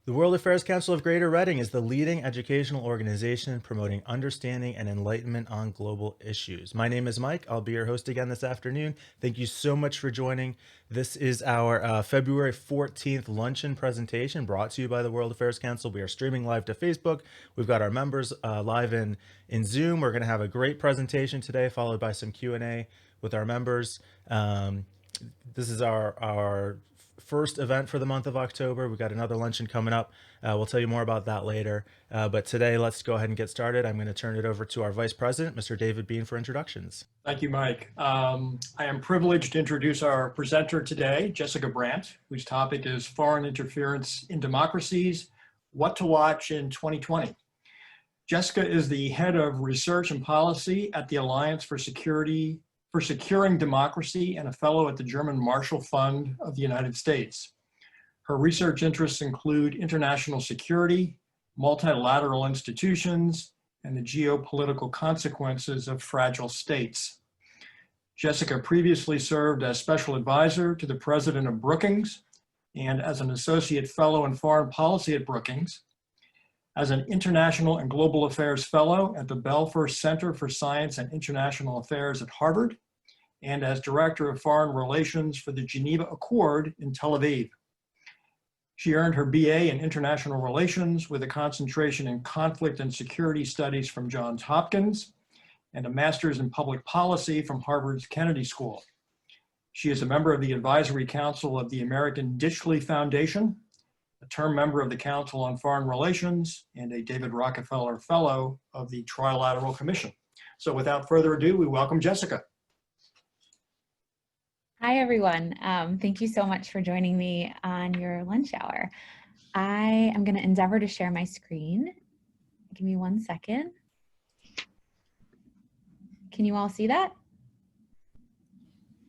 The World Affairs Council of Greater Reading is the leading educational organization promoting understanding and enlightenment on global issues. My name is Mike. I'll be your host again this afternoon. Thank you so much for joining. This is our February 14th luncheon presentation brought to you by the World Affairs Council. We are streaming live to Facebook. We've got our members live in Zoom. We're going to have a great presentation today, followed by some Q&A with our members. This is our first event for the month of October. We've got another luncheon coming up. We'll tell you more about that later. But today, let's go ahead and get started. I'm going to turn it over to our Vice President, Mr. David Bean, for introductions. Thank you, Mike. I am privileged to introduce our presenter today, Jessica Brandt, whose topic is Foreign Interference in Democracies, What to Watch in 2020. Jessica is the head of research and policy at the Alliance for Securing Democracy and a fellow at the German Marshall Fund of the United States. Her research interests include international security, multilateral institutions, and the geopolitical consequences of fragile states. Jessica previously served as special advisor to the president of Brookings and as an associate fellow in foreign policy at Brookings, as an international and global affairs fellow at the Belfer Center for Science and International Affairs at Harvard, and as director of foreign relations for the Geneva Accord in Tel Aviv. She earned her BA in international relations with a concentration in conflict and security studies from Johns Hopkins and a master's in public policy from Harvard's Kennedy School. She is a member of the advisory council of the American Ditchley Foundation, a term member of the Council on Foreign Relations, and a David Rockefeller Fellow of the Trilateral Commission. So without further ado, we welcome Jessica. Hi, everyone. Thank you so much for joining me on your lunch hour. I am going to endeavor to share my screen. Give me 1 second. Can you all see that?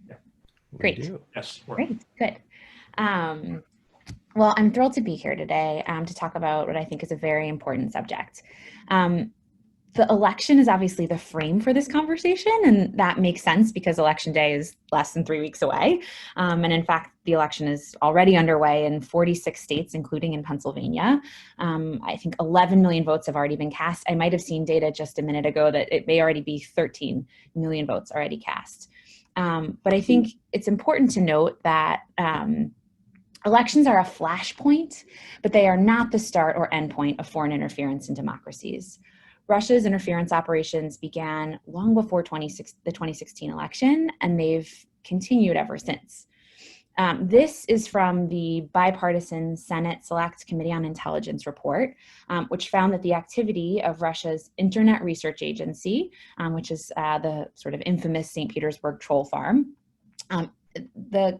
Yeah. Great. Yes. Great. Good. Well, I'm thrilled to be here today to talk about what I think is a very important subject. The election is obviously the frame for this conversation, and that makes sense because Election Day is less than 3 weeks away. And in fact, the election is already underway in 46 states, including in Pennsylvania. I think 11 million votes have already been cast. I might have seen data just a minute ago that it may already be 13 million votes already cast. But I think it's important to note that elections are a flashpoint, but they are not the start or end point of foreign interference in democracies. Russia's interference operations began long before the 2016 election, and they've continued ever since. This is from the bipartisan Senate Select Committee on Intelligence report, which found that the activity of Russia's Internet Research Agency, which is the sort of infamous St. Petersburg troll farm, their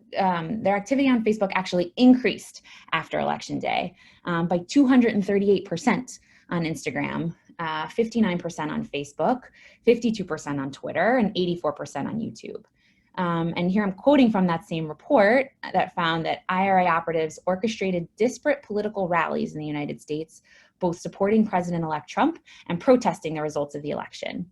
activity on Facebook actually increased after Election Day by 238% on Instagram, 59% on Facebook, 52% on Twitter, and 84% on YouTube. And here I'm quoting from that same report that found that IRA operatives orchestrated disparate political rallies in the United States, both supporting President-elect Trump and protesting the results of the election.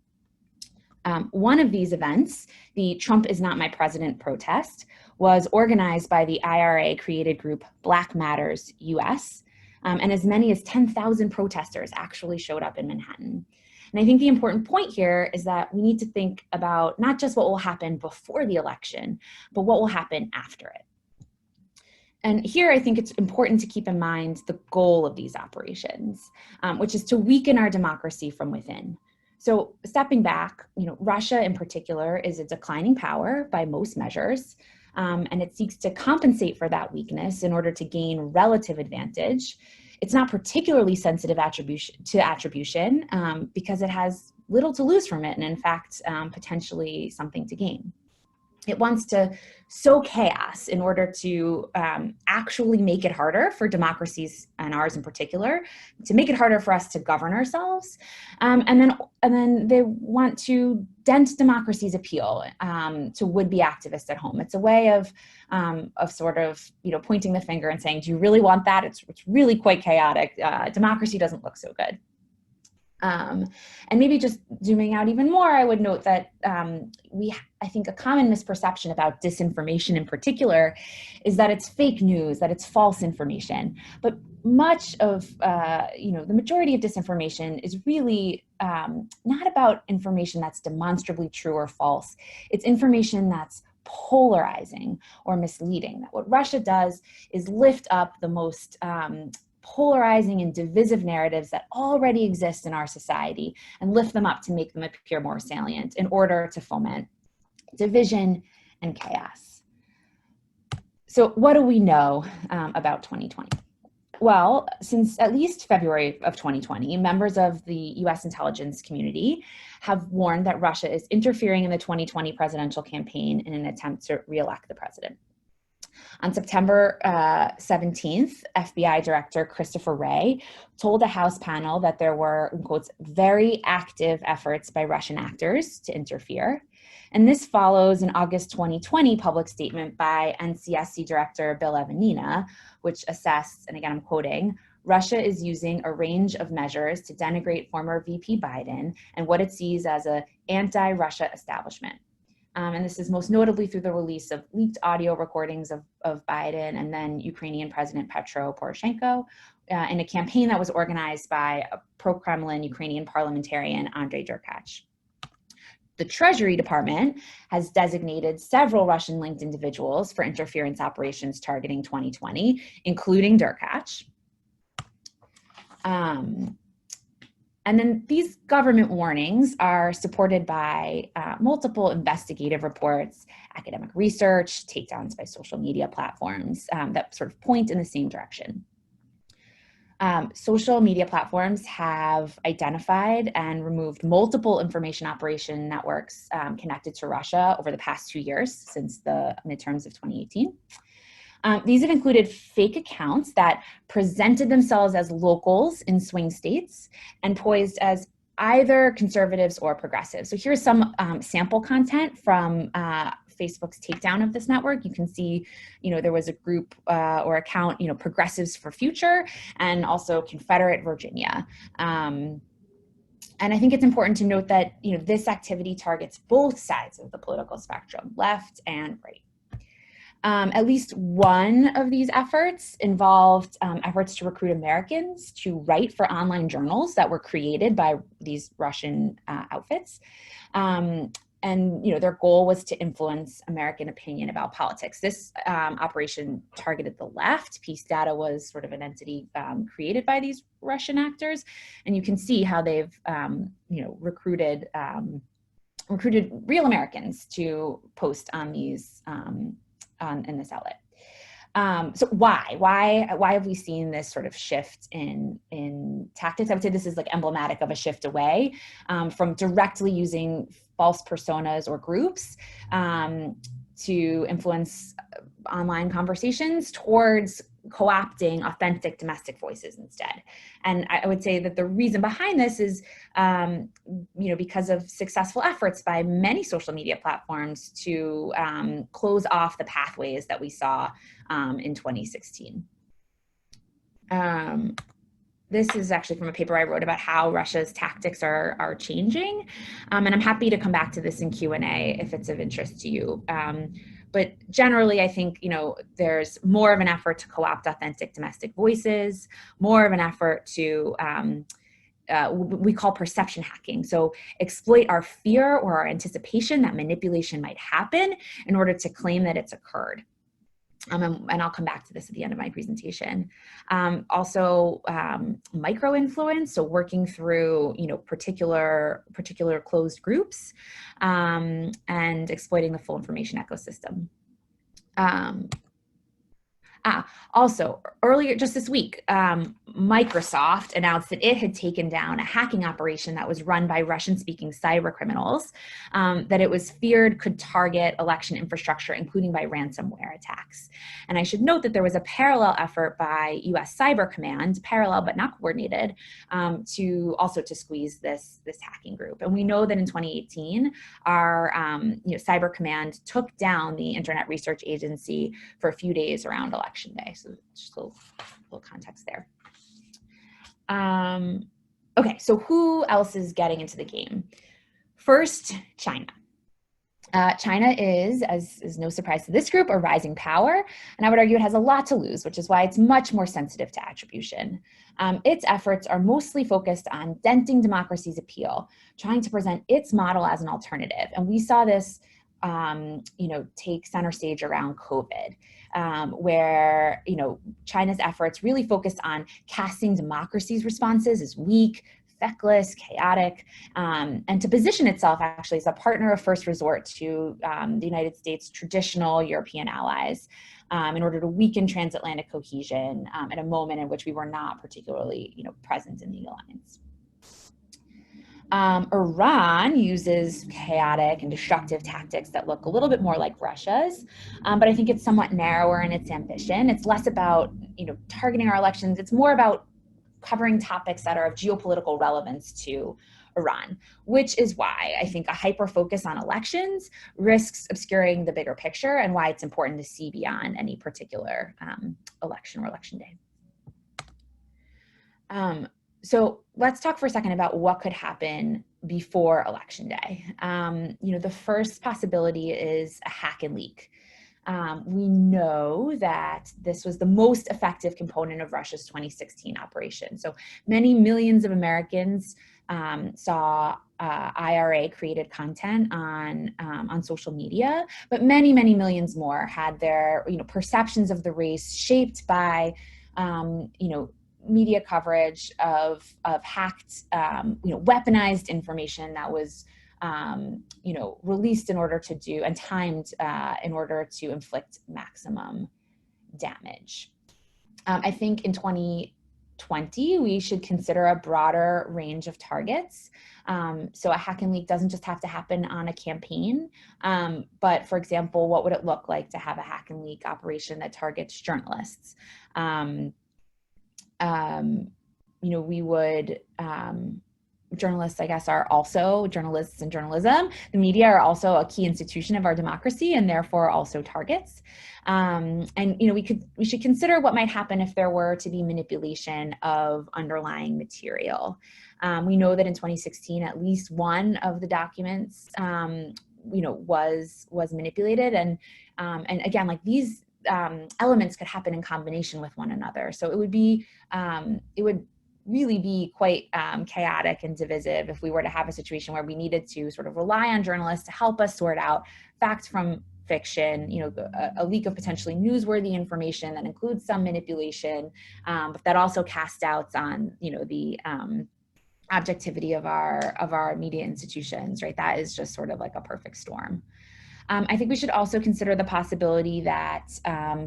One of these events, the Trump is Not My President protest, was organized by the IRA-created group Black Matters US, and as many as 10,000 protesters actually showed up in Manhattan. And I think the important point here is that we need to think about not just what will happen before the election, but what will happen after it. And here I think it's important to keep in mind the goal of these operations, which is to weaken our democracy from within. So stepping back, Russia in particular is a declining power by most measures, and it seeks to compensate for that weakness in order to gain relative advantage. It's not particularly sensitive to attribution because it has little to lose from it, and in fact, potentially something to gain. It wants to sow chaos in order to actually make it harder for democracies, and ours in particular, to make it harder for us to govern ourselves. And then they want to dent democracy's appeal to would-be activists at home. It's a way of sort of pointing the finger and saying, do you really want that? It's really quite chaotic. Democracy doesn't look so good. And maybe just zooming out even more, I would note that I think a common misperception about disinformation in particular is that it's fake news, that it's false information. But much of, the majority of disinformation is really not about information that's demonstrably true or false. It's information that's polarizing or misleading. That what Russia does is lift up the most polarizing and divisive narratives that already exist in our society and lift them up to make them appear more salient in order to foment division and chaos. So what do we know about 2020? Well, since at least February of 2020, members of the US intelligence community have warned that Russia is interfering in the 2020 presidential campaign in an attempt to re-elect the president. On September 17th, FBI Director Christopher Wray told a House panel that there were, in quotes, very active efforts by Russian actors to interfere. And this follows an August 2020 public statement by NCSC Director Bill Evanina, which assessed, and again I'm quoting, Russia is using a range of measures to denigrate former VP Biden and what it sees as an anti-Russia establishment. And this is most notably through the release of leaked audio recordings of Biden and then Ukrainian President Petro Poroshenko in a campaign that was organized by a pro-Kremlin Ukrainian parliamentarian, Andrei Derkach. The Treasury Department has designated several Russian-linked individuals for interference operations targeting 2020, including Derkach. And then these government warnings are supported by multiple investigative reports, academic research, takedowns by social media platforms that sort of point in the same direction. Social media platforms have identified and removed multiple information operation networks connected to Russia over the past 2 years since the midterms of 2018. These have included fake accounts that presented themselves as locals in swing states and posed as either conservatives or progressives. So here's some sample content from Facebook's takedown of this network. You can see, there was a group or account, Progressives for Future, and also Confederate Virginia. And I think it's important to note that, this activity targets both sides of the political spectrum, left and right. At least one of these efforts involved efforts to recruit Americans to write for online journals that were created by these Russian outfits. And their goal was to influence American opinion about politics. This operation targeted the left. Peace Data was sort of an entity created by these Russian actors. And you can see how they've recruited real Americans to post on these in this outlet. So why have we seen this sort of shift in tactics? I would say this is like emblematic of a shift away from directly using false personas or groups to influence online conversations towards co-opting authentic domestic voices instead. And I would say that the reason behind this is, because of successful efforts by many social media platforms to close off the pathways that we saw in 2016. This is actually from a paper I wrote about how Russia's tactics are changing. And I'm happy to come back to this in Q&A if it's of interest to you. But generally, I think, there's more of an effort to co-opt authentic domestic voices, more of an effort to, we call perception hacking. So exploit our fear or our anticipation that manipulation might happen in order to claim that it's occurred. And I'll come back to this at the end of my presentation. Also, micro-influence, so working through, particular closed groups and exploiting the full information ecosystem. Also, earlier, just this week, Microsoft announced that it had taken down a hacking operation that was run by Russian-speaking cyber criminals that it was feared could target election infrastructure, including by ransomware attacks. And I should note that there was a parallel effort by U.S. Cyber Command, parallel but not coordinated, to squeeze this hacking group. And we know that in 2018, our Cyber Command took down the Internet Research Agency for a few days around Election Day. So just a little context there. Okay, so who else is getting into the game? First, China. China is, as is no surprise to this group, a rising power, and I would argue it has a lot to lose, which is why it's much more sensitive to attribution. Its efforts are mostly focused on denting democracy's appeal, trying to present its model as an alternative, and we saw this, take center stage around COVID, where China's efforts really focused on casting democracy's responses as weak, feckless, chaotic, and to position itself actually as a partner of first resort to the United States' traditional European allies in order to weaken transatlantic cohesion at a moment in which we were not particularly present in the alliance. Iran uses chaotic and destructive tactics that look a little bit more like Russia's, but I think it's somewhat narrower in its ambition. It's less about targeting our elections. It's more about covering topics that are of geopolitical relevance to Iran, which is why I think a hyper focus on elections risks obscuring the bigger picture and why it's important to see beyond any particular election or election day. So let's talk for a second about what could happen before election day. The first possibility is a hack and leak. We know that this was the most effective component of Russia's 2016 operation. So many millions of Americans saw IRA created content on social media, but many, many millions more had their perceptions of the race shaped by media coverage of hacked, weaponized information that was released in order to do and timed in order to inflict maximum damage. I think in 2020, we should consider a broader range of targets. So a hack and leak doesn't just have to happen on a campaign, but for example, what would it look like to have a hack and leak operation that targets journalists? We would, journalists, I guess, are also journalists and journalism. The media are also a key institution of our democracy and therefore also targets. We should consider what might happen if there were to be manipulation of underlying material. We know that in 2016, at least one of the documents, was manipulated, and again, like these elements could happen in combination with one another. So it would really be quite chaotic and divisive if we were to have a situation where we needed to sort of rely on journalists to help us sort out fact from fiction, a leak of potentially newsworthy information that includes some manipulation, but that also casts doubts on, the objectivity of our media institutions, right? That is just sort of like a perfect storm. I think we should also consider the possibility that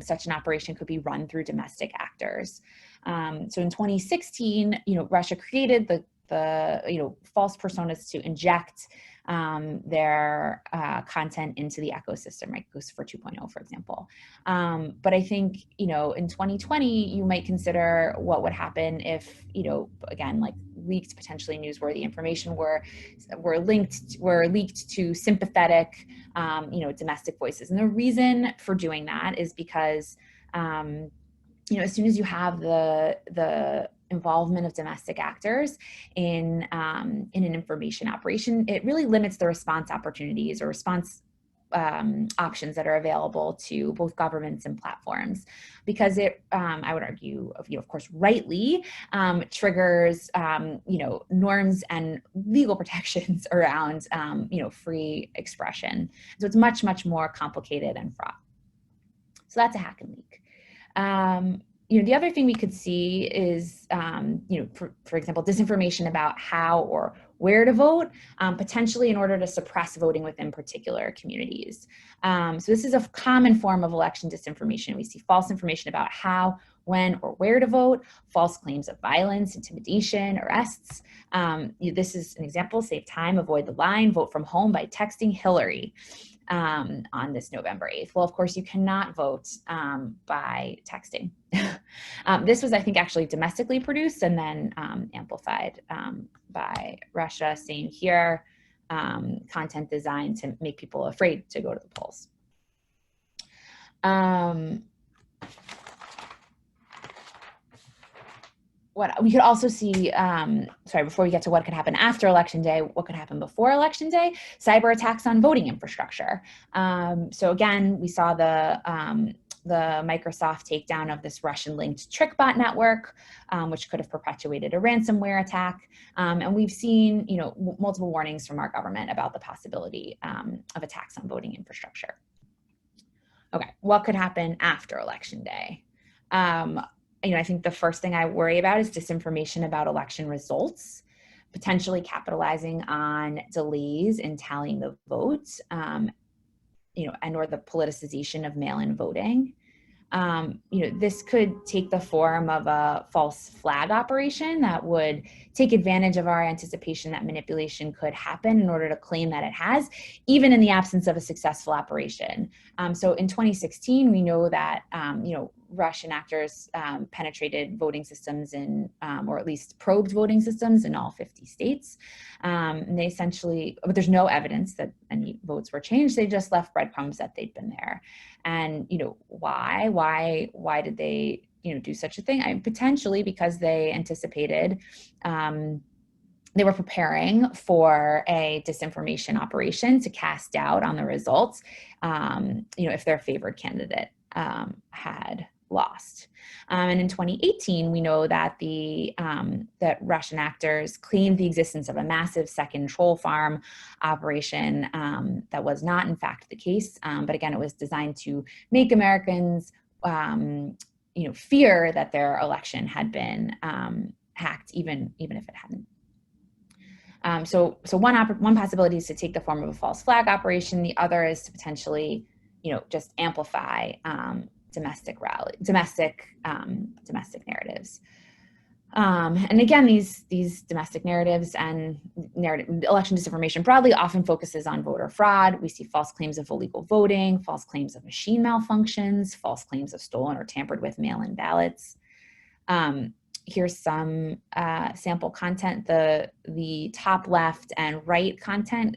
such an operation could be run through domestic actors. So in 2016, Russia created the false personas to inject their content into the ecosystem, right? Lucifer 2.0, for example. But I think, in 2020, you might consider what would happen if, again, like leaked, potentially newsworthy information were leaked to sympathetic, domestic voices. And the reason for doing that is because, as soon as you have the involvement of domestic actors in an information operation, it really limits the response opportunities or response options that are available to both governments and platforms, because it, I would argue, of course, rightly triggers, norms and legal protections around, free expression. So it's much, much more complicated and fraught. So that's a hack and leak. The other thing we could see is, for example, disinformation about how or where to vote, potentially in order to suppress voting within particular communities. So this is a common form of election disinformation. We see false information about how, when, or where to vote, false claims of violence, intimidation, arrests. This is an example: save time, avoid the line, vote from home by texting Hillary. On this November 8th. Well, of course, you cannot vote by texting. This was, I think, actually domestically produced and then amplified by Russia, saying here, content designed to make people afraid to go to the polls. what we could also see, sorry, before we get to what could happen after Election Day, what could happen before Election Day, cyber attacks on voting infrastructure. So again, we saw the Microsoft takedown of this Russian-linked TrickBot network, which could have perpetuated a ransomware attack. And we've seen, multiple warnings from our government about the possibility of attacks on voting infrastructure. Okay, what could happen after Election Day? I think the first thing I worry about is disinformation about election results, potentially capitalizing on delays in tallying the votes, and or the politicization of mail-in voting. This could take the form of a false flag operation that would take advantage of our anticipation that manipulation could happen in order to claim that it has, even in the absence of a successful operation. So in 2016, we know that, Russian actors penetrated voting systems or at least probed voting systems in all 50 states. And they essentially, but there's no evidence that any votes were changed. They just left breadcrumbs that they'd been there. And, why did they, do such a thing? Potentially because they anticipated, they were preparing for a disinformation operation to cast doubt on the results, if their favored candidate had lost. And in 2018, we know that that Russian actors claimed the existence of a massive second troll farm operation that was not, in fact, the case. But again, it was designed to make Americans, fear that their election had been hacked, even if it hadn't. So one possibility is to take the form of a false flag operation. The other is to potentially, just amplify domestic narratives. And again, these domestic narratives and election disinformation broadly often focuses on voter fraud. We see false claims of illegal voting, false claims of machine malfunctions, false claims of stolen or tampered with mail-in ballots. Here's some sample content. The top left and right content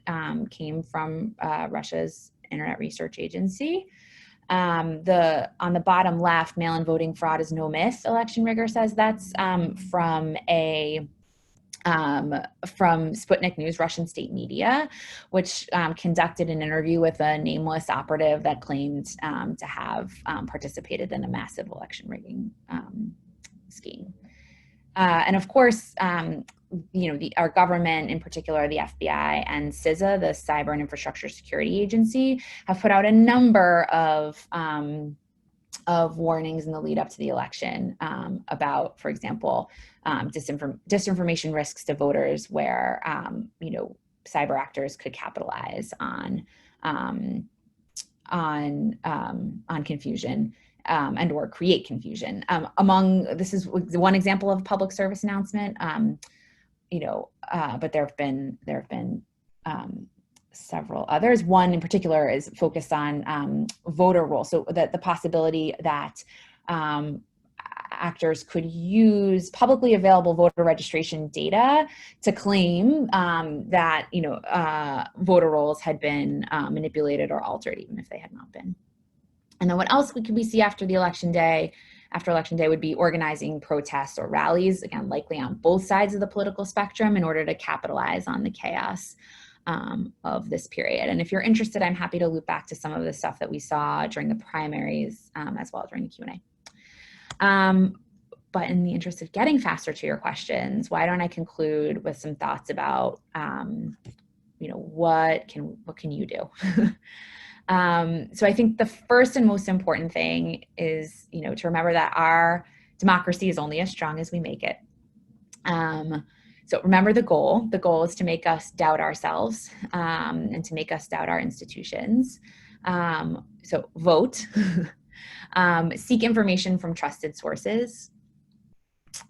came from Russia's Internet Research Agency. On the bottom left, mail-in voting fraud is no myth, election rigor says. That's from Sputnik News, Russian state media, which conducted an interview with a nameless operative that claimed to have participated in a massive election rigging scheme. And of course, our government, in particular, the FBI and CISA, the Cyber and Infrastructure Security Agency, have put out a number of warnings in the lead up to the election about, for example, disinformation risks to voters, where cyber actors could capitalize on confusion. And or create confusion. This is one example of a public service announcement, but there have been several others. One in particular is focused on voter roll. So that the possibility that actors could use publicly available voter registration data to claim that voter rolls had been manipulated or altered, even if they had not been. And then what else could we see after the election day? After election day would be organizing protests or rallies, again, likely on both sides of the political spectrum, in order to capitalize on the chaos of this period. And if you're interested, I'm happy to loop back to some of the stuff that we saw during the primaries as well during the Q&A. But in the interest of getting faster to your questions, why don't I conclude with some thoughts about, what can you do? So I think the first and most important thing is, to remember that our democracy is only as strong as we make it. So remember the goal. The goal is to make us doubt ourselves and to make us doubt our institutions. So vote, seek information from trusted sources.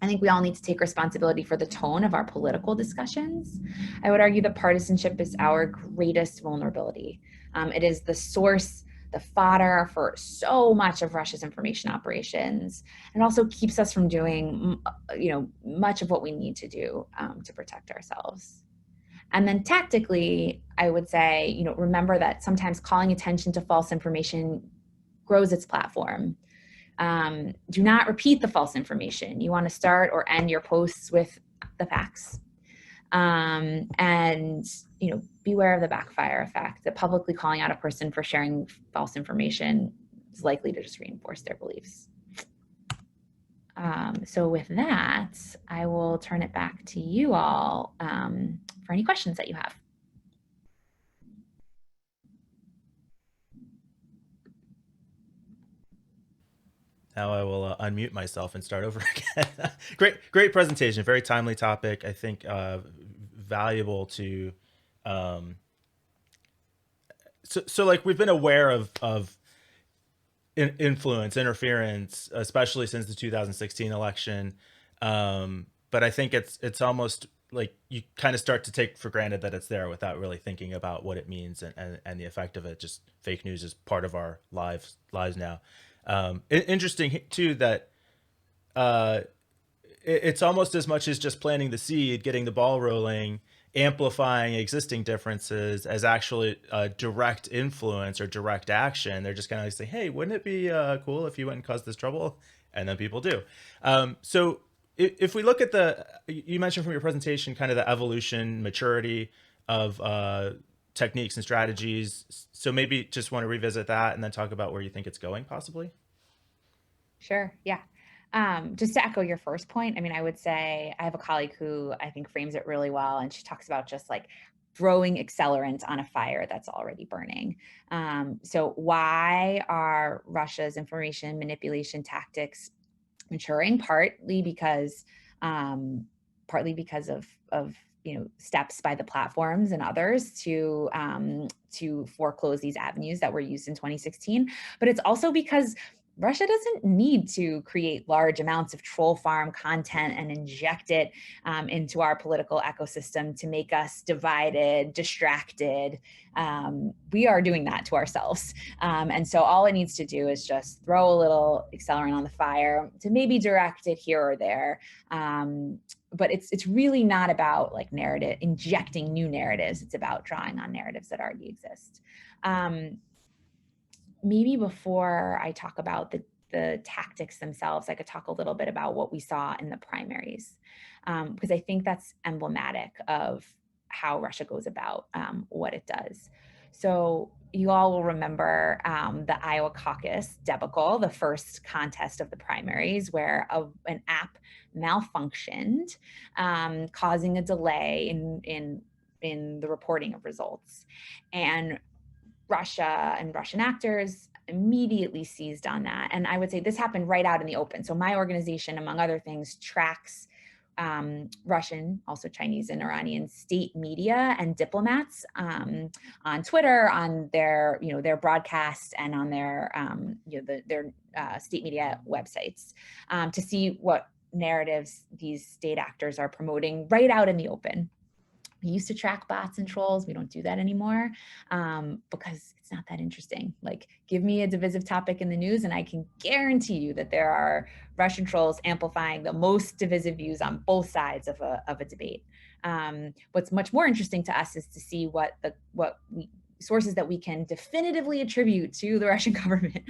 I think we all need to take responsibility for the tone of our political discussions. I would argue that partisanship is our greatest vulnerability. It is the source, the fodder for so much of Russia's information operations, and also keeps us from doing, much of what we need to do to protect ourselves. And then tactically, I would say, remember that sometimes calling attention to false information grows its platform. Do not repeat the false information. You want to start or end your posts with the facts. And, beware of the backfire effect. That publicly calling out a person for sharing false information is likely to just reinforce their beliefs. So with that, I will turn it back to you all for any questions that you have. Now I will unmute myself and start over again. Great presentation. Very timely topic. I think valuable to. So like we've been aware of influence, interference, especially since the 2016 election. But I think it's almost like you kind of start to take for granted that it's there without really thinking about what it means and the effect of it. Just fake news is part of our lives now. Interesting too that it's almost as much as just planting the seed, getting the ball rolling, amplifying existing differences as actually direct influence or direct action. They're just kind of like say, hey, wouldn't it be cool if you went and caused this trouble? And then people do. So if we look at you mentioned from your presentation, kind of the evolution, maturity of techniques and strategies. So maybe just want to revisit that and then talk about where you think it's going possibly. Sure. Yeah. Just to echo your first point, I mean, I would say I have a colleague who I think frames it really well, and she talks about just like throwing accelerant on a fire that's already burning. So why are Russia's information manipulation tactics maturing? Partly because of steps by the platforms and others to foreclose these avenues that were used in 2016, but it's also because Russia doesn't need to create large amounts of troll farm content and inject it into our political ecosystem to make us divided, distracted. We are doing that to ourselves. And so all it needs to do is just throw a little accelerant on the fire to maybe direct it here or there. But it's really not about like narrative, injecting new narratives. It's about drawing on narratives that already exist. Maybe before I talk about the tactics themselves, I could talk a little bit about what we saw in the primaries, because I think that's emblematic of how Russia goes about what it does. So you all will remember the Iowa caucus debacle, the first contest of the primaries, where an app malfunctioned, causing a delay in the reporting of results. And Russia and Russian actors immediately seized on that. And I would say this happened right out in the open. So my organization, among other things, tracks Russian, also Chinese and Iranian state media and diplomats on Twitter, on their broadcasts, and on their their state media websites to see what narratives these state actors are promoting right out in the open. We used to track bots and trolls. We don't do that anymore because it's not that interesting. Like, give me a divisive topic in the news and I can guarantee you that there are Russian trolls amplifying the most divisive views on both sides of a debate. What's much more interesting to us is to see what sources that we can definitively attribute to the Russian government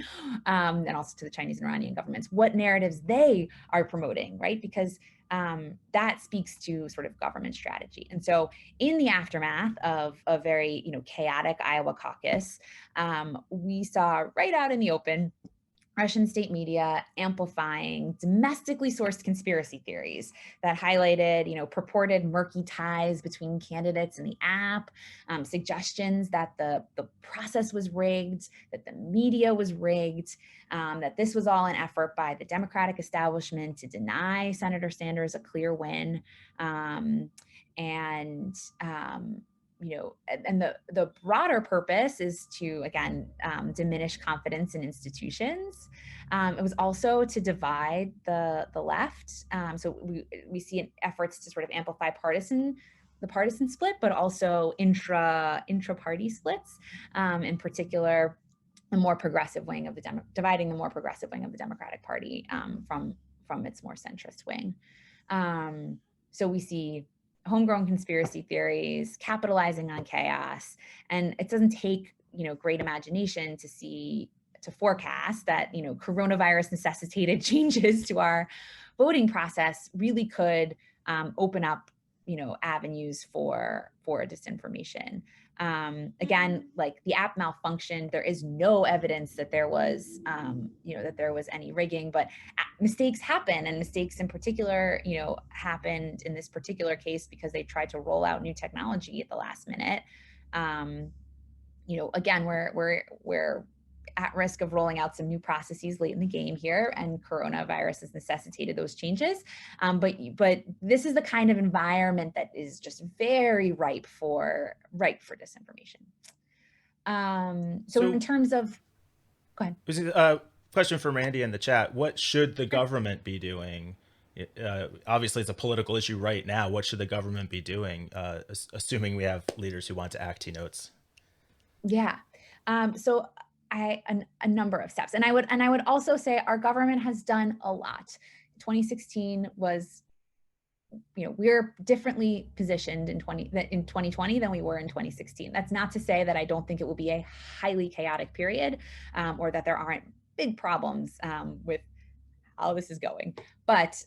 and also to the Chinese and Iranian governments, what narratives they are promoting, right? Because that speaks to sort of government strategy. And so in the aftermath of a very chaotic Iowa caucus, we saw right out in the open Russian state media amplifying domestically sourced conspiracy theories that highlighted, purported murky ties between candidates and the app, suggestions that the process was rigged, that the media was rigged, that this was all an effort by the Democratic establishment to deny Senator Sanders a clear win, and the broader purpose is to, again, diminish confidence in institutions. It was also to divide the left. So we see efforts to sort of amplify the partisan split, but also intra-party splits, in particular, the more progressive wing of dividing the more progressive wing of the Democratic Party from its more centrist wing. So we see homegrown conspiracy theories, capitalizing on chaos. And it doesn't take, great imagination to to forecast that, coronavirus necessitated changes to our voting process really could open up, avenues for disinformation. Again, like the app malfunctioned, there is no evidence that there was, that there was any rigging, but mistakes happen, and mistakes in particular, happened in this particular case because they tried to roll out new technology at the last minute. Again, we're at risk of rolling out some new processes late in the game here, and coronavirus has necessitated those changes. But this is the kind of environment that is just very ripe for disinformation. So in terms of, go ahead. Question from Randy in the chat: what should the government be doing? Obviously, it's a political issue right now. What should the government be doing, assuming we have leaders who want to act notes? Yeah. So a number of steps, and I would also say our government has done a lot. 2016 was, we're differently positioned in 2020 than we were in 2016. That's not to say that I don't think it will be a highly chaotic period, or that there aren't big problems with how this is going. But,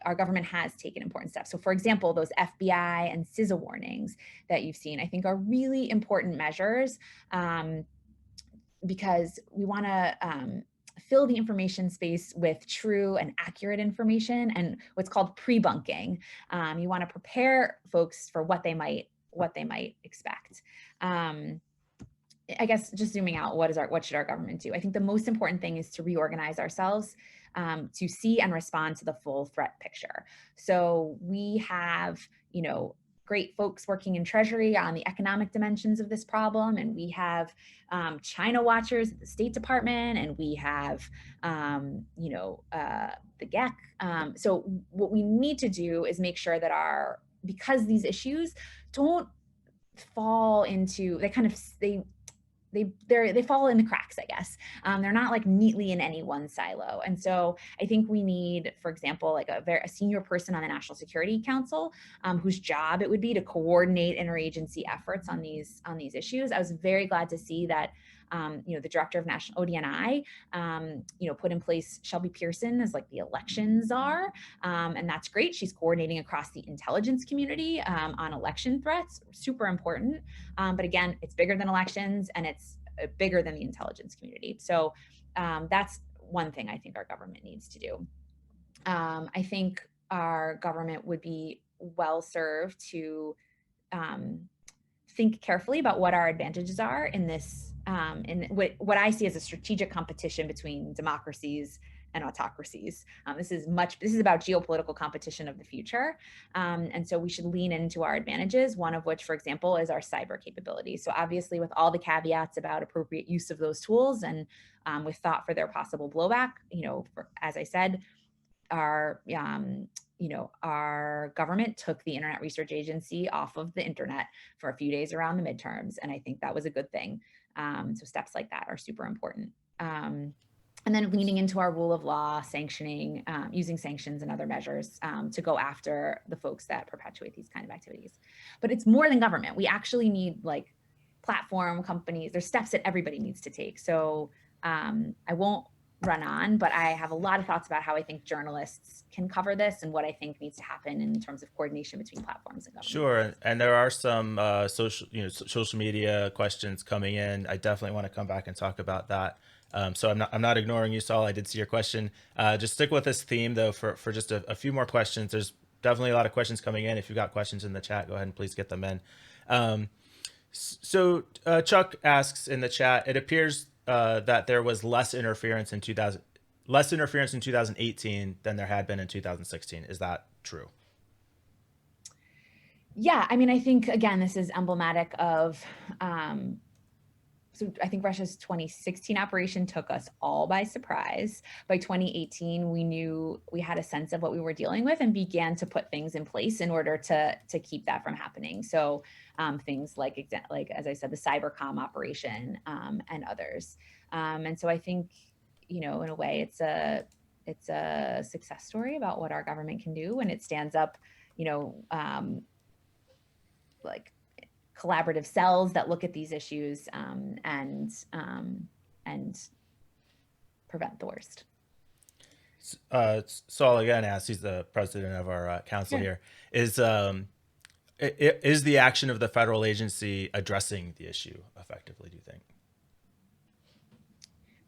our government has taken important steps. So for example, those FBI and CISA warnings that you've seen, I think are really important measures, because we want to fill the information space with true and accurate information and what's called pre-bunking. You want to prepare folks for what they might expect. I guess just zooming out, what should our government do? I think the most important thing is to reorganize ourselves to see and respond to the full threat picture. So we have, great folks working in Treasury on the economic dimensions of this problem, and we have China watchers at the State Department, and we have, the GEC. So what we need to do is make sure that because these issues don't fall into, they fall in the cracks, I guess. They're not like neatly in any one silo. And so I think we need, for example, like a senior person on the National Security Council, whose job it would be to coordinate interagency efforts on these issues. I was very glad to see that, the director of National ODNI, put in place Shelby Pearson as like the elections czar. And that's great. She's coordinating across the intelligence community on election threats, super important. But again, it's bigger than elections, and it's bigger than the intelligence community. So that's one thing I think our government needs to do. I think our government would be well served to think carefully about what our advantages are in this, in what I see as a strategic competition between democracies and autocracies. This is about geopolitical competition of the future. And so we should lean into our advantages, one of which, for example, is our cyber capabilities. So obviously with all the caveats about appropriate use of those tools and with thought for their possible blowback, as I said, our government took the Internet Research Agency off of the internet for a few days around the midterms. And I think that was a good thing. So steps like that are super important. And then leaning into our rule of law, sanctioning, using sanctions and other measures to go after the folks that perpetuate these kind of activities. But it's more than government. We actually need like platform companies. There's steps that everybody needs to take. So I won't run on, but I have a lot of thoughts about how I think journalists can cover this and what I think needs to happen in terms of coordination between platforms and government. Sure, and there are some social media questions coming in. I definitely want to come back and talk about that. So I'm not ignoring you, Saul. I did see your question. Just stick with this theme though for just a few more questions. There's definitely a lot of questions coming in. If you've got questions in the chat, go ahead and please get them in. So Chuck asks in the chat, it appears that there was less interference in 2018 than there had been in 2016. Is that true? Yeah, I mean, I think again, this is emblematic of. So I think Russia's 2016 operation took us all by surprise. By 2018, we knew we had a sense of what we were dealing with and began to put things in place in order to keep that from happening. So things like as I said, the cybercom operation and others. And so I think, in a way, it's a success story about what our government can do when it stands up, like collaborative cells that look at these issues and and prevent the worst. Saul again asks, he's the president of our council Sure. here, is the action of the federal agency addressing the issue effectively, do you think?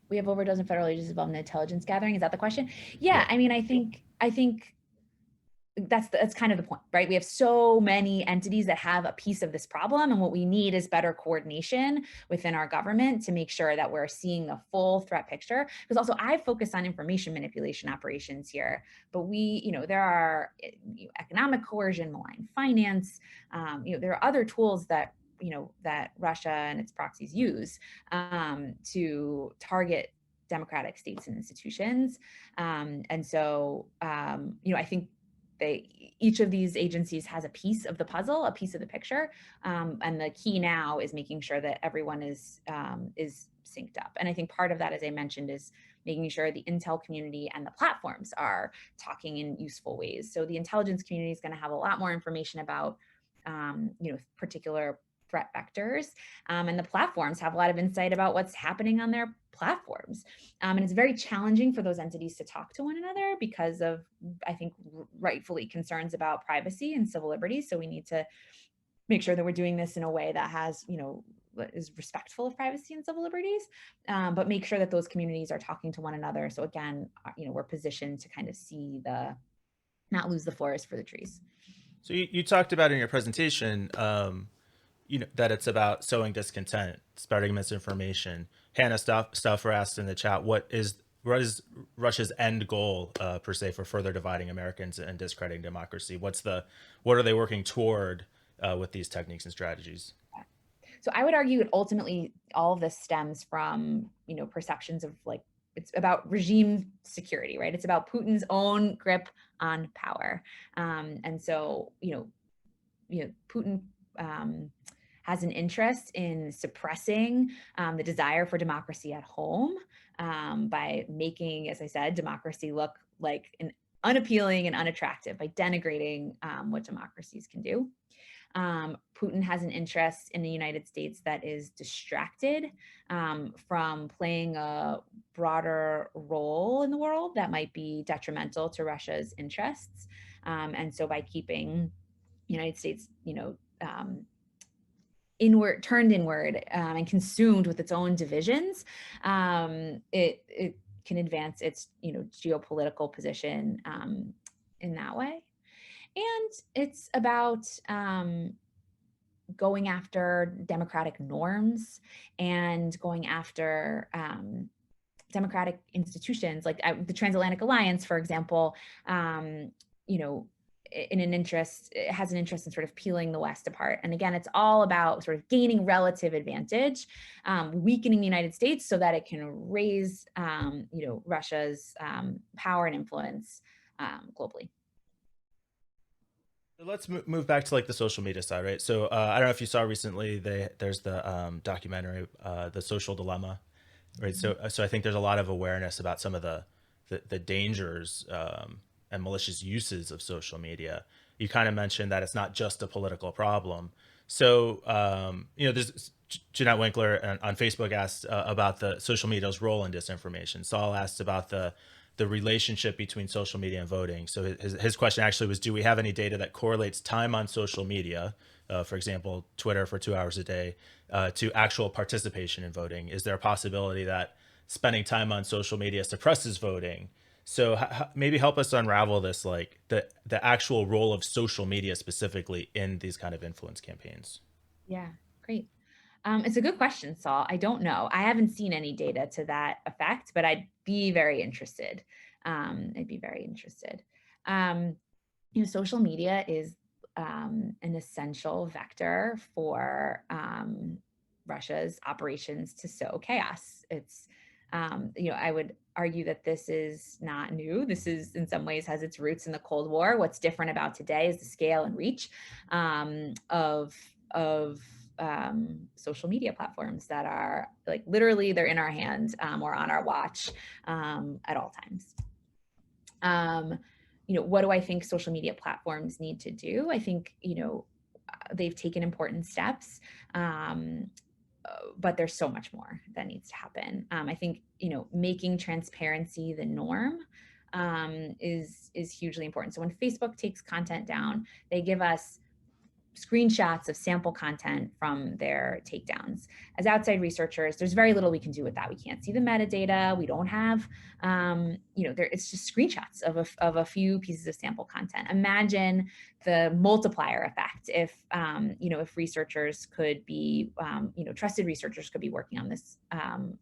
We have over a dozen federal agencies involved in intelligence gathering. Is that the question? Yeah, Yeah. I mean, I think that's kind of the point, right? We have so many entities that have a piece of this problem, and what we need is better coordination within our government to make sure that we're seeing the full threat picture. Because also, I focus on information manipulation operations here, but there are economic coercion, malign finance. There are other tools that that Russia and its proxies use to target democratic states and institutions. And so, I think each of these agencies has a piece of the puzzle, a piece of the picture, and the key now is making sure that everyone is synced up. And I think part of that, as I mentioned, is making sure the intel community and the platforms are talking in useful ways. So the intelligence community is going to have a lot more information about particular threat vectors, and the platforms have a lot of insight about what's happening on their platforms. And it's very challenging for those entities to talk to one another because of, I think, rightfully concerns about privacy and civil liberties. So we need to make sure that we're doing this in a way that has, is respectful of privacy and civil liberties, but make sure that those communities are talking to one another. So again, we're positioned to kind of see not lose the forest for the trees. So you talked about in your presentation, that it's about sowing discontent, spreading misinformation. Hannah Stauffer asked in the chat, what is Russia's end goal, per se, for further dividing Americans and discrediting democracy? What are they working toward with these techniques and strategies? So I would argue that ultimately all of this stems from, perceptions of it's about regime security, right? It's about Putin's own grip on power. And so, Putin has an interest in suppressing the desire for democracy at home by making, as I said, democracy look like an unappealing and unattractive, by denigrating what democracies can do. Putin has an interest in the United States that is distracted from playing a broader role in the world that might be detrimental to Russia's interests. And so by keeping the United States, turned inward and consumed with its own divisions, it can advance its geopolitical position in that way. And it's about going after democratic norms and going after democratic institutions, like the Transatlantic Alliance, for example. It has an interest in sort of peeling the West apart. And again, it's all about sort of gaining relative advantage, weakening the United States so that it can raise, Russia's power and influence globally. Let's move back to the social media side, right? So I don't know if you saw recently, there's the documentary, The Social Dilemma, right? Mm-hmm. So I think there's a lot of awareness about some of the dangers and malicious uses of social media. You kind of mentioned that it's not just a political problem. So there's Jeanette Winkler on Facebook asked about the social media's role in disinformation. Saul asked about the relationship between social media and voting. So his question actually was, do we have any data that correlates time on social media, for example, Twitter for 2 hours a day, to actual participation in voting? Is there a possibility that spending time on social media suppresses voting? So maybe help us unravel this, the actual role of social media specifically in these kind of influence campaigns. Yeah, great. It's a good question, Saul. I don't know. I haven't seen any data to that effect, but I'd be very interested. Social media is an essential vector for Russia's operations to sow chaos. It's, I would argue that this is not new. This is, in some ways, has its roots in the Cold War. What's different about today is the scale and reach of social media platforms that are literally they're in our hand or on our watch at all times. What do I think social media platforms need to do? I think, they've taken important steps but there's so much more that needs to happen. I think, making transparency the norm is hugely important. So when Facebook takes content down, they give us screenshots of sample content from their takedowns. As outside researchers, there's very little we can do with that. We can't see the metadata. We don't have, it's just screenshots of a few pieces of sample content. Imagine the multiplier effect if, if researchers could be, trusted researchers could be working on this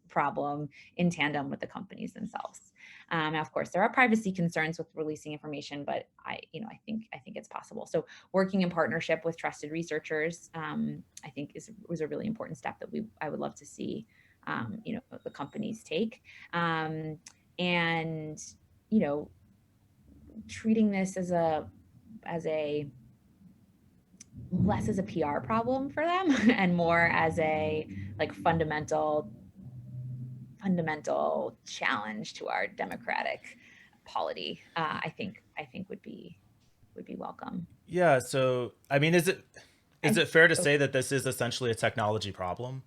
problem in tandem with the companies themselves. Now, of course, there are privacy concerns with releasing information, but I think it's possible. So working in partnership with trusted researchers, I think was a really important step that I would love to see, the companies take, and treating this as a less as a PR problem for them and more as a fundamental challenge to our democratic polity. I think would be welcome. Yeah. So, I mean, is it fair to say that this is essentially a technology problem?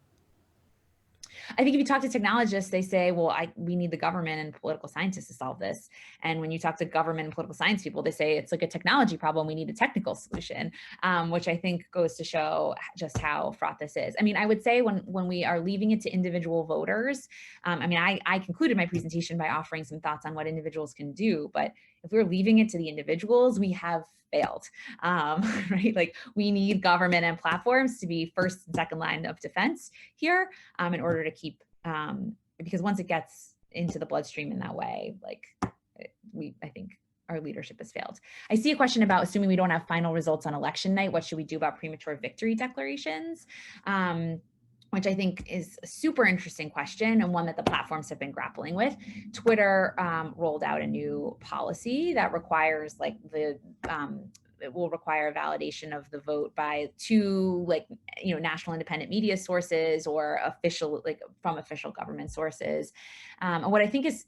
I think if you talk to technologists, they say, well, we need the government and political scientists to solve this. And when you talk to government and political science people, they say it's like a technology problem. We need a technical solution, which I think goes to show just how fraught this is. I mean, I would say when we are leaving it to individual voters, I concluded my presentation by offering some thoughts on what individuals can do. But if we're leaving it to the individuals, we have failed, right? Like we need government and platforms to be first and second line of defense here, in order to keep, because once it gets into the bloodstream in that way, I think our leadership has failed. I see a question about assuming we don't have final results on election night, what should we do about premature victory declarations? Which I think is a super interesting question and one that the platforms have been grappling with. Twitter rolled out a new policy that requires it will require a validation of the vote by two national independent media sources or official from official government sources. And what I think is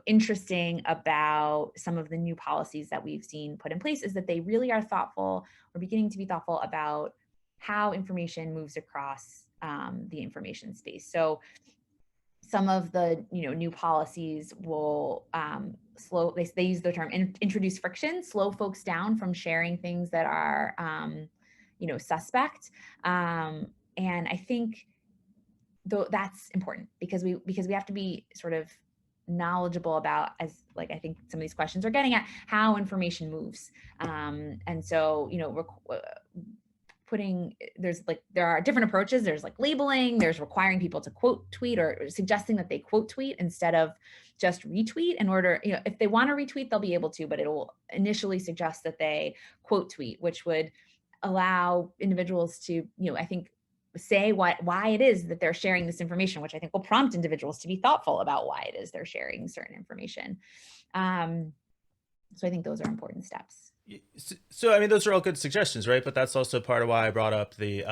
interesting about some of the new policies that we've seen put in place is that they really are thoughtful or beginning to be thoughtful about how information moves across the information space. So some of the new policies will they use the term introduce friction, slow folks down from sharing things that are suspect. And I think that's important because we have to be sort of knowledgeable about, as I think some of these questions are getting at, how information moves. And so there are different approaches. There's labeling, there's requiring people to quote tweet or suggesting that they quote tweet instead of just retweet in order, if they want to retweet, they'll be able to, but it will initially suggest that they quote tweet, which would allow individuals to, I think, say why it is that they're sharing this information, which I think will prompt individuals to be thoughtful about why it is they're sharing certain information. So I think those are important steps. So, I mean, those are all good suggestions, right? But that's also part of why I brought up the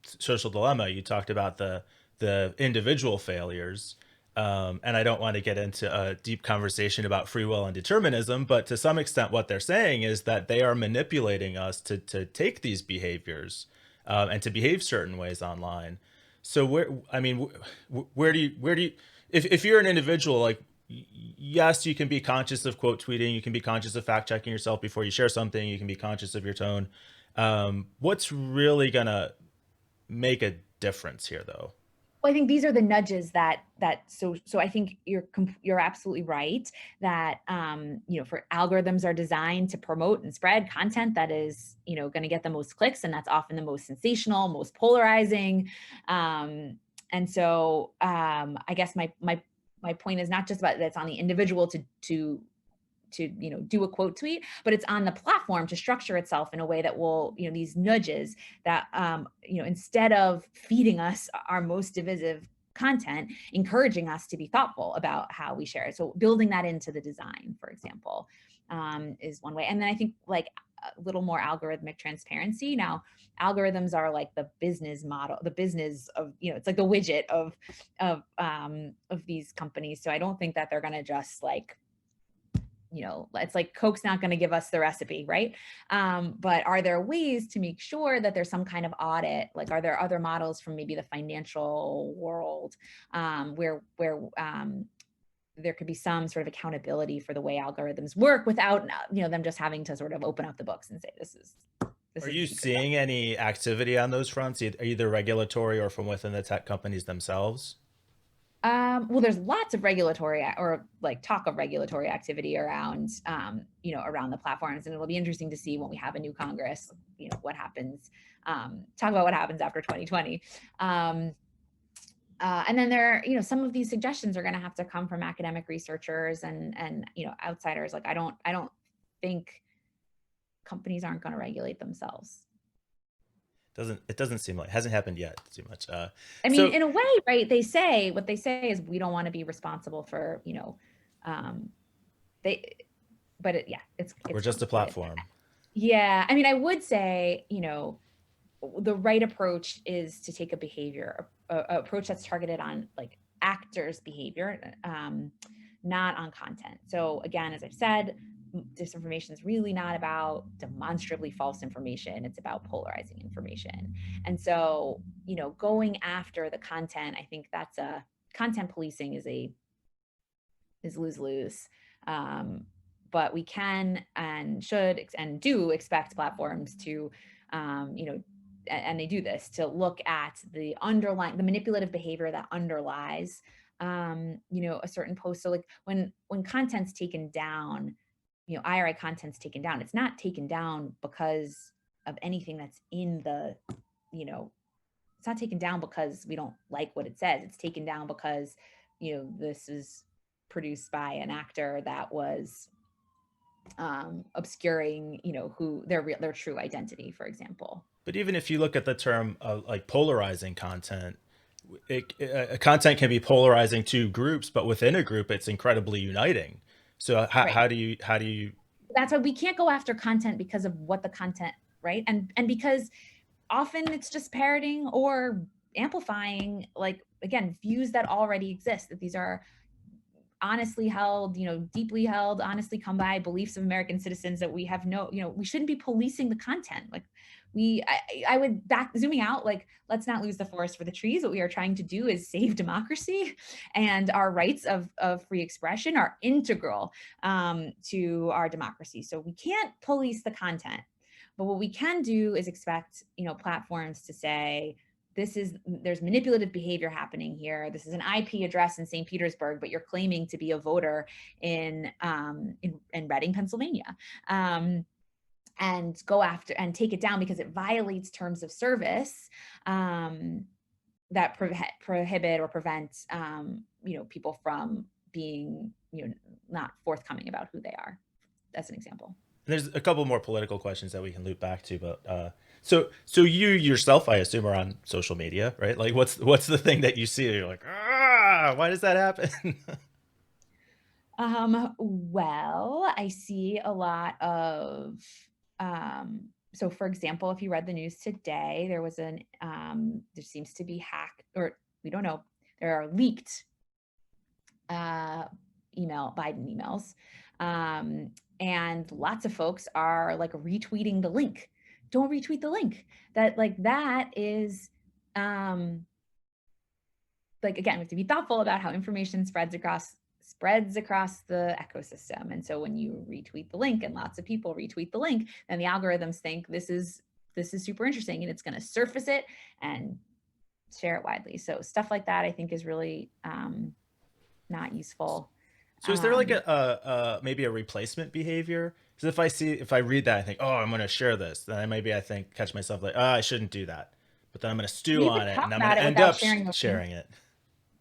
social dilemma. You talked about the individual failures, and I don't want to get into a deep conversation about free will and determinism, but to some extent what they're saying is that they are manipulating us to take these behaviors and to behave certain ways online. So where do you, if you're an individual, yes, you can be conscious of quote tweeting. You can be conscious of fact checking yourself before you share something. You can be conscious of your tone. What's really make a difference here, though? Well, I think these are the nudges so I think you're absolutely right that for algorithms are designed to promote and spread content that is going to get the most clicks, and that's often the most sensational, most polarizing. And so I guess my point is not just about that it's on the individual to do a quote tweet, but it's on the platform to structure itself in a way that will, these nudges that, instead of feeding us our most divisive content, encouraging us to be thoughtful about how we share it. So building that into the design, for example, is one way. And then I think a little more algorithmic transparency. Now, algorithms are like the business model, the business of, it's like the widget of these companies. So I don't think that they're going to just it's like Coke's not going to give us the recipe, right? But are there ways to make sure that there's some kind of audit? Like, are there other models from maybe the financial world where there could be some sort of accountability for the way algorithms work without them just having to sort of open up the books and say this is Are the you secret sauce. seeing any activity on those fronts, either regulatory or from within the tech companies themselves? Well, there's lots of regulatory or like talk of regulatory activity around, around the platforms, and it'll be interesting to see when we have a new Congress, what happens. Talk about what happens after 2020. And then some of these suggestions are going to have to come from academic researchers and outsiders. Like I don't think companies aren't going to regulate themselves. It doesn't seem like, hasn't happened yet too much. I mean, So in a way, right? What they say is we don't want to be responsible for, they, but it's we're just a complicated. platform. Yeah. I mean, I would say, the right approach is to take a approach that's targeted on like actors' behavior, not on content. So again, as I've said, disinformation is really not about demonstrably false information. It's about polarizing information. And so, going after the content, I think that's content policing is lose-lose. But we can and should and do expect platforms to, and they do this, to look at the manipulative behavior that underlies, a certain post. So like when content's taken down, IRI content's taken down, it's not taken down because of anything that's in the, it's not taken down because we don't like what it says. It's taken down because, this is produced by an actor that was obscuring, who their true identity, for example. But even if you look at the term like polarizing content, content can be polarizing to groups, but within a group, it's incredibly uniting. So Right. how do you? That's why we can't go after content because of what the content, right? And because often it's just parroting or amplifying, like, again, views that already exist, that these are honestly held, deeply held, honestly come by beliefs of American citizens that we have we shouldn't be policing the content. Like I would zooming out, like, let's not lose the forest for the trees. What we are trying to do is save democracy, and our rights of free expression are integral to our democracy. So we can't police the content, but what we can do is expect, platforms to say, there's manipulative behavior happening here. This is an IP address in St. Petersburg, but you're claiming to be a voter in Reading, Pennsylvania. And go after and take it down because it violates terms of service that prohibit or prevent people from being not forthcoming about who they are. That's an example. There's a couple more political questions that we can loop back to, but so you yourself, I assume, are on social media, right? Like, what's the thing that you see? You're like, why does that happen? Well, I see a lot of. So, for example, if you read the news today, there was there seems to be or we don't know. There are leaked Biden emails. And lots of folks are like retweeting the link. Don't retweet the link. That is, like, again, we have to be thoughtful about how information spreads across the ecosystem. And so when you retweet the link and lots of people retweet the link, then the algorithms think this is super interesting, and it's going to surface it and share it widely. So stuff like that, I think, is really not useful. So is there like a maybe a replacement behavior? Because if I read that, I think, oh, I'm going to share this. Then I think catch myself like, oh, I shouldn't do that. But then I'm going to stew on it, and I'm going to end up sharing it.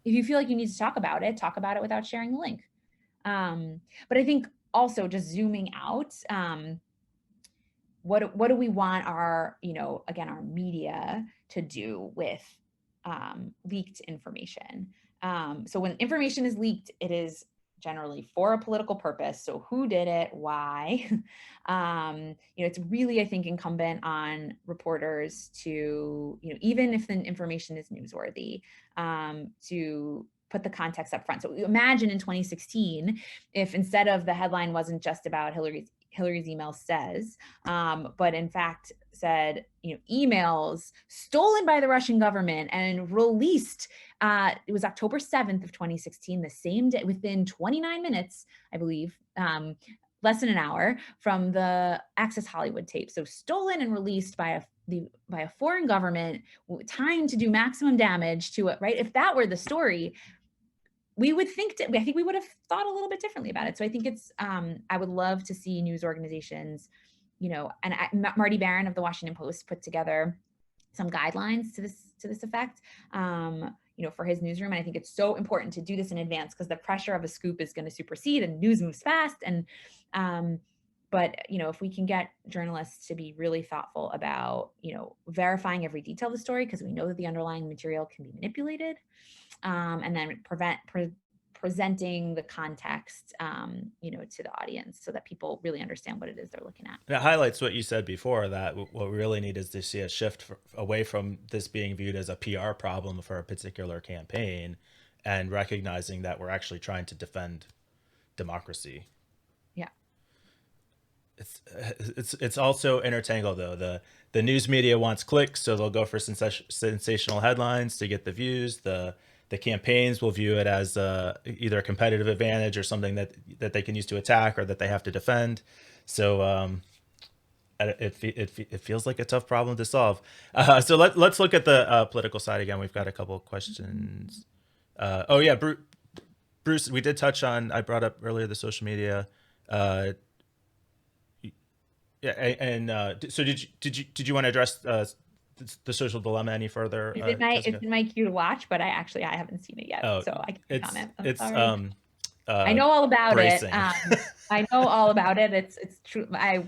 If you feel like you need to talk about it without sharing the link. But I think also, just zooming out, what do we want our, again, our media to do with leaked information? So when information is leaked, it is generally for a political purpose. So who did it? Why? It's really, I think, incumbent on reporters to, even if the information is newsworthy, to put the context up front. So imagine in 2016, if instead of the headline wasn't just about Hillary's email says, but in fact said, emails stolen by the Russian government and released. It was October 7th of 2016, the same day, within 29 minutes, I believe, less than an hour from the Access Hollywood tape. So stolen and released by a foreign government, timed to do maximum damage to it, right? If that were the story, I think we would have thought a little bit differently about it. So I think I would love to see news organizations, and Marty Barron of the Washington Post put together some guidelines to this effect, for his newsroom. And I think it's so important to do this in advance because the pressure of a scoop is going to supersede and news moves fast. And, but, if we can get journalists to be really thoughtful about, verifying every detail of the story, because we know that the underlying material can be manipulated, and then presenting the context, to the audience so that people really understand what it is they're looking at. And it highlights what you said before, that what we really need is to see a shift away from this being viewed as a PR problem for a particular campaign and recognizing that we're actually trying to defend democracy. Yeah. It's also intertangled though. The news media wants clicks, so they'll go for sensational headlines to get the views. The campaigns will view it as either a competitive advantage or something that they can use to attack or that they have to defend. So it feels like a tough problem to solve. So let's look at the political side again. We've got a couple of questions. Oh yeah, Bruce, we did touch on, I brought up earlier the social media. Yeah, and so did you want to address the social dilemma any further? It's in my queue to watch, but I haven't seen it yet, so I can't comment. I know all about bracing. it. I know all about it. It's true. My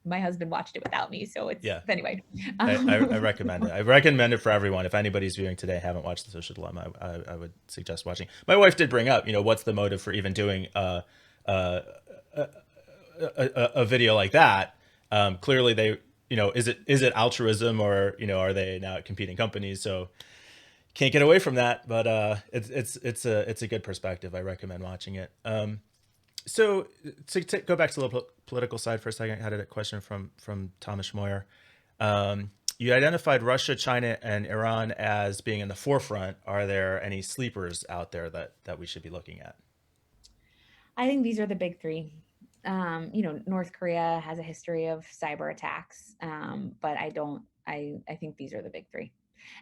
husband watched it without me, so it's anyway. I recommend it. I recommend it for everyone. If anybody's viewing today haven't watched the social dilemma, I would suggest watching. My wife did bring up, what's the motive for even doing a video like that? Clearly they, is it altruism or, are they now competing companies? So can't get away from that, but it's a good perspective. I recommend watching it. So to go back to the political side for a second, I had a question from Thomas Schmoyer. You identified Russia, China, and Iran as being in the forefront. Are there any sleepers out there that we should be looking at? I think these are the big three. North Korea has a history of cyber attacks, but I think these are the big three.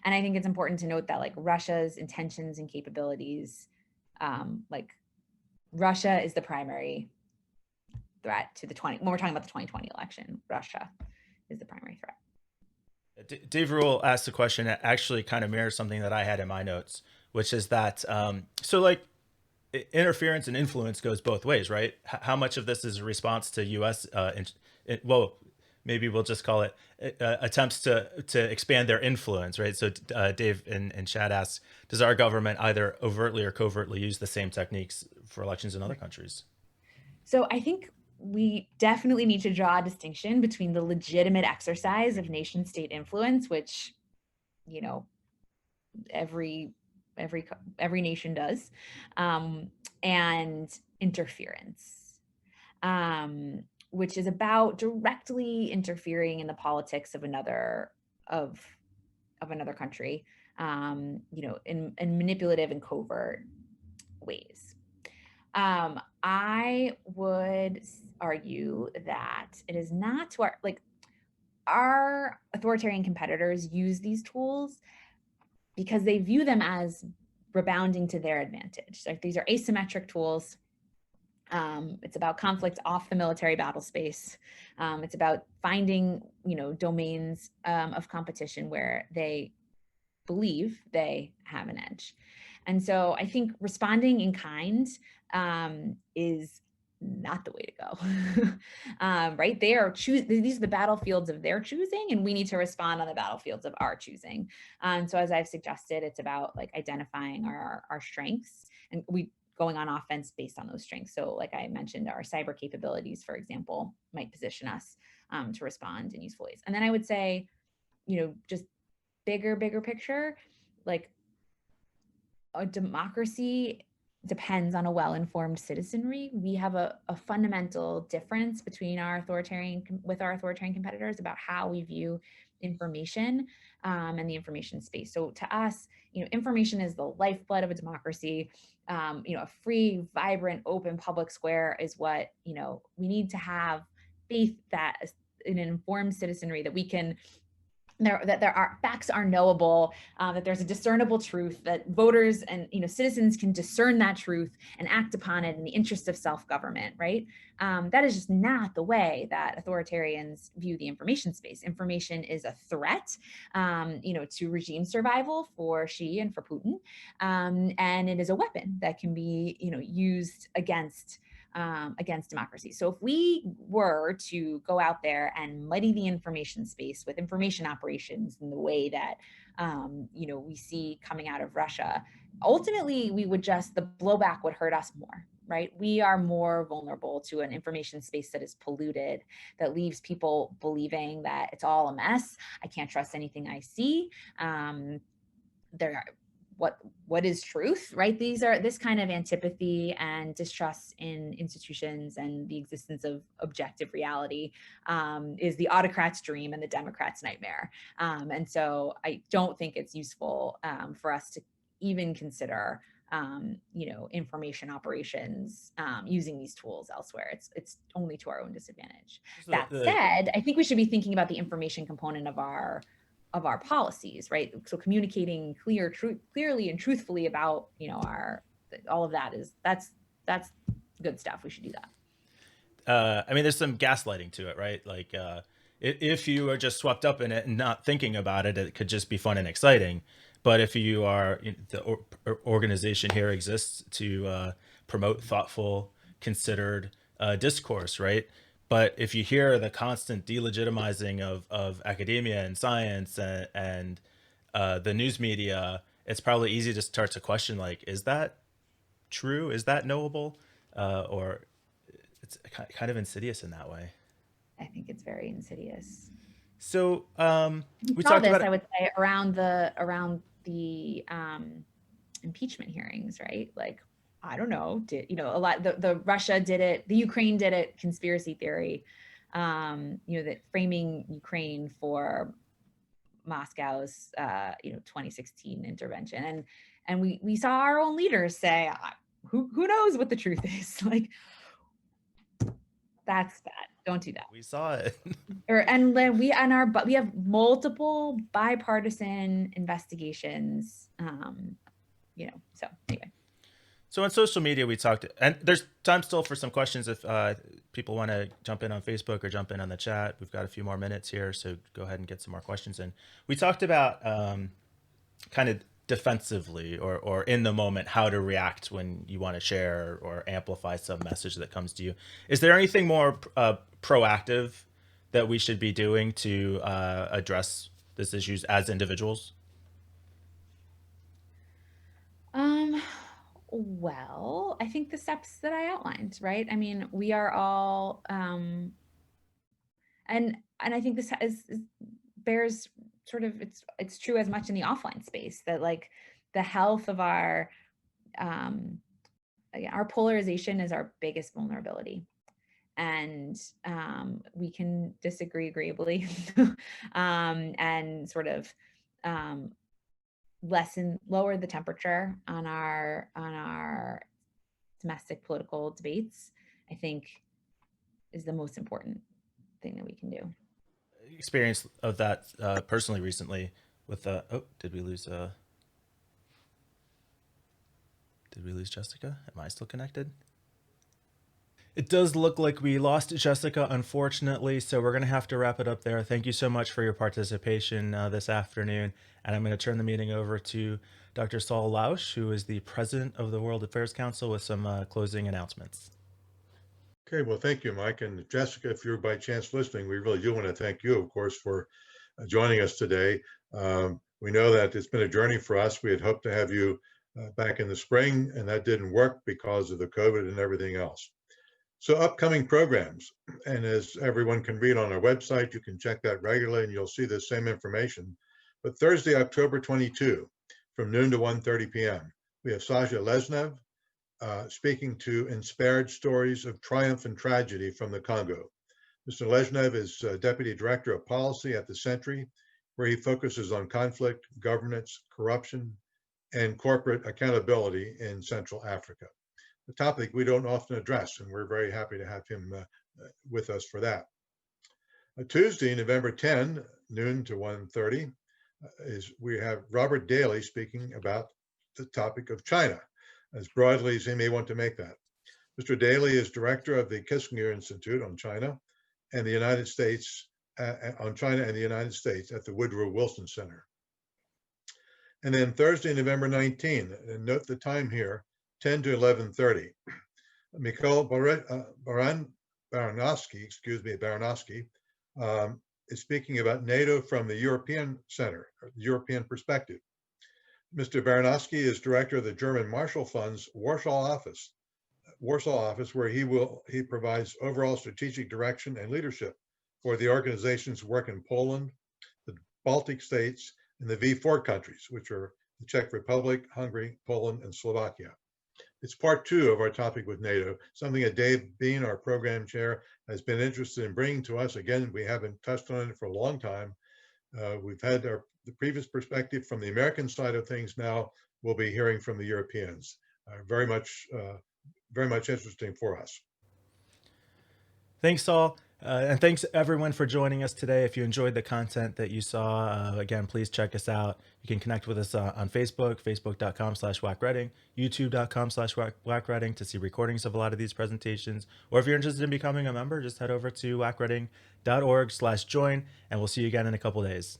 And I think it's important to note that like Russia's intentions and capabilities, like Russia is the primary threat to when we're talking about the 2020 election, Russia is the primary threat. Dave Rule asked a question that actually kind of mirrors something that I had in my notes, which is that, so like, interference and influence goes both ways, right? How much of this is a response to U.S. Well, maybe we'll just call it attempts to expand their influence, right? So Dave in chat asks, does our government either overtly or covertly use the same techniques for elections in other countries? So I think we definitely need to draw a distinction between the legitimate exercise of nation state influence, which, every nation does, and interference, which is about directly interfering in the politics of another country, in manipulative and covert ways. I would argue that it is not to our authoritarian competitors use these tools because they view them as rebounding to their advantage. Like these are asymmetric tools. It's about conflict off the military battle space. It's about finding, domains of competition where they believe they have an edge. And so I think responding in kind is not the way to go. Right? These are the battlefields of their choosing, and we need to respond on the battlefields of our choosing. So as I've suggested, it's about like identifying our strengths and going on offense based on those strengths. So like I mentioned, our cyber capabilities, for example, might position us to respond in useful ways. And then I would say, just bigger picture, like a democracy depends on a well-informed citizenry. We have a fundamental difference between our authoritarian competitors about how we view information and the information space. So to us, information is the lifeblood of a democracy. A free, vibrant, open public square is what we need to have faith that in an informed citizenry that we can that there are facts are knowable, that there's a discernible truth, that voters and citizens can discern that truth and act upon it in the interest of self-government, right? That is just not the way that authoritarians view the information space. Information is a threat, to regime survival for Xi and for Putin, and it is a weapon that can be, used against democracy. So if we were to go out there and muddy the information space with information operations in the way that we see coming out of Russia, ultimately the blowback would hurt us more, right? We are more vulnerable to an information space that is polluted, that leaves people believing that it's all a mess. I can't trust anything I see. What is truth, right? This kind of antipathy and distrust in institutions and the existence of objective reality is the autocrat's dream and the Democrat's nightmare. And so I don't think it's useful for us to even consider information operations using these tools elsewhere. It's only to our own disadvantage. That said, I think we should be thinking about the information component of our policies, right? So communicating clearly and truthfully about, all of that's good stuff. We should do that. I mean, there's some gaslighting to it, right? Like, if you are just swept up in it and not thinking about it, it could just be fun and exciting. But if you are, the organization here exists to promote thoughtful, considered discourse, right? But if you hear the constant delegitimizing of academia and science and the news media, it's probably easy to start to question, like, is that true? Is that knowable? Or it's kind of insidious in that way. I think it's very insidious. So we talked about, I would say, around the impeachment hearings, right? Like, I don't know, a lot, the Russia did it, the Ukraine did it, conspiracy theory, that framing Ukraine for Moscow's, 2016 intervention. And we saw our own leaders say, who knows what the truth is? Like, that's bad. Don't do that. We saw it. We have multiple bipartisan investigations, so anyway. So on social media, we talked, and there's time still for some questions if people want to jump in on Facebook or jump in on the chat. We've got a few more minutes here, so go ahead and get some more questions in. We talked about kind of defensively or in the moment, how to react when you want to share or amplify some message that comes to you. Is there anything more proactive that we should be doing to address these issues as individuals? Well, I think the steps that I outlined, right? I mean, we are all, and I think this bears sort of, it's true as much in the offline space, that like the health of our polarization is our biggest vulnerability. And we can disagree agreeably and sort of lower the temperature on our domestic political debates, I think is the most important thing that we can do. Experience of that personally recently with did we lose Jessica? Am I still connected? It does look like we lost Jessica, unfortunately, so we're going to have to wrap it up there. Thank you so much for your participation this afternoon. And I'm going to turn the meeting over to Dr. Saul Lausch, who is the president of the World Affairs Council, with some closing announcements. Okay, well, thank you, Mike. And Jessica, if you're by chance listening, we really do want to thank you, of course, for joining us today. We know that it's been a journey for us. We had hoped to have you back in the spring, and that didn't work because of the COVID and everything else. So upcoming programs, and as everyone can read on our website, you can check that regularly and you'll see the same information. But Thursday, October 22, from noon to 1:30 p.m., We have Saja Lesnev speaking to Inspired Stories of Triumph and Tragedy from the Congo. Mr. Lesnev is Deputy Director of Policy at the Sentry, where he focuses on conflict, governance, corruption, and corporate accountability in Central Africa. A topic we don't often address, and we're very happy to have him with us for that. Tuesday, November 10, noon to 1:30, we have Robert Daly speaking about the topic of China, as broadly as he may want to make that. Mr. Daly is director of the Kissinger Institute on China and the United States, on China and the United States at the Woodrow Wilson Center. And then Thursday, November 19, and note the time here, 10 to 11:30. Mikhail Baranowski is speaking about NATO from the European Center, or the European perspective. Mr. Baranowski is director of the German Marshall Fund's Warsaw office, where he provides overall strategic direction and leadership for the organization's work in Poland, the Baltic states, and the V4 countries, which are the Czech Republic, Hungary, Poland, and Slovakia. It's part 2 of our topic with NATO, something that Dave Bean, our program chair, has been interested in bringing to us. Again, we haven't touched on it for a long time. We've had the previous perspective from the American side of things. Now we'll be hearing from the Europeans. Very much interesting for us. Thanks, Saul. And thanks everyone for joining us today. If you enjoyed the content that you saw, again, please check us out. You can connect with us on Facebook, facebook.com/whackreading, youtube.com/whackreading to see recordings of a lot of these presentations. Or if you're interested in becoming a member, just head over to whackreading.org/join, and we'll see you again in a couple days.